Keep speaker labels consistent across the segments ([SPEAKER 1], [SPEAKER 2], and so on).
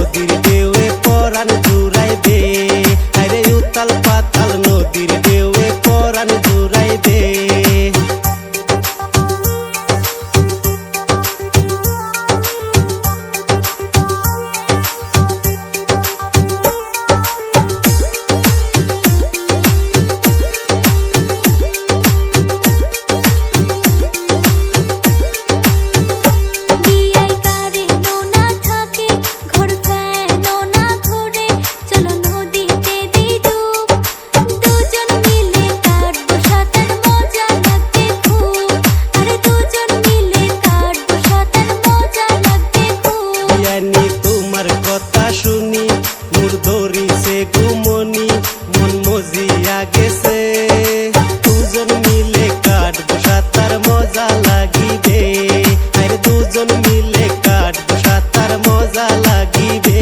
[SPEAKER 1] নদীর ঢেউয়ে পরাণ জুড়াইবে, আরে উতাল পাতাল নদীর ঢেউয়ে পরাণ জুড়াইবে। তোমার কথা শুনি মোর ধরিছে ঘুমনি, মন মজিয়া গেছে। দুজন মিলে কাটবো সাঁতার মজা লাগিবে, আর দুজন মিলে কাটবো সাঁতার মজা লাগিবে।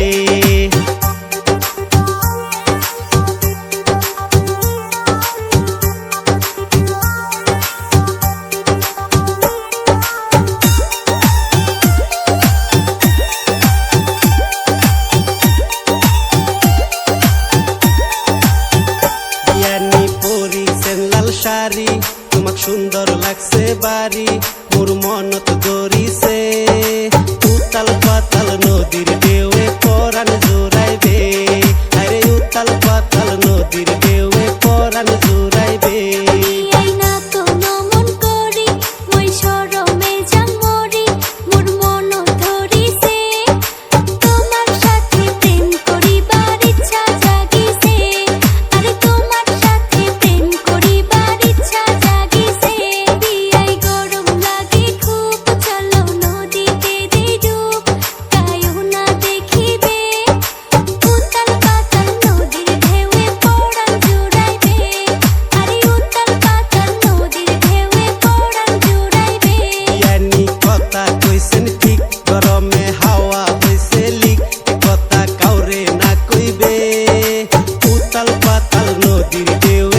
[SPEAKER 1] শাড়ি তোমাক সুন্দর লাগছে বাড়ি, মোর মনত ধরিছে। উতাল পাতাল নদীর ঢেউয়ে পরাণ জুড়াইবে, আরে উতাল পাতাল নদীর ঢেউয়ে পরাণ জুড়াইবে। গরমে হাওয়া হইছে লিক, কথা কাউরে না কইবে। উতাল পাতাল নদীর ঢেউ